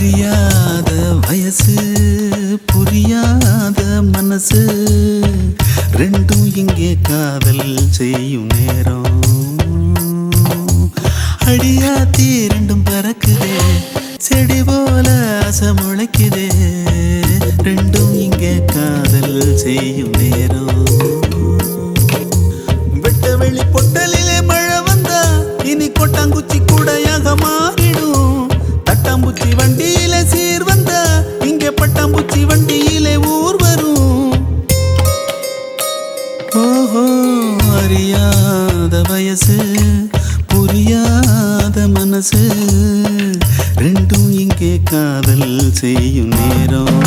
அறியாத வயசு புரியாத மனசு ரெண்டும் இங்கே காதல் செய்யும் நேரம். அடியாத்தி ரெண்டும் பறக்குதே செடி போல ஆசை முளைக்குதே ரெண்டும் இங்கே காதல் செய்யும் நேரம். வெட்ட வெளி பொட்டலிலே மழை வந்தா இனி கொட்டாங்குச்சி கூடையாக மாறிடும். தட்டாம்பூச்சி வண்டியில சீர் வந்தா இங்கே பட்டாம்பூச்சி வண்டியிலே ஊர் வரும். ஓஹோ அறியாத வயசு புரியாத மனசு ரெண்டும் இங்கே காதல் செய்யும் நேரம்.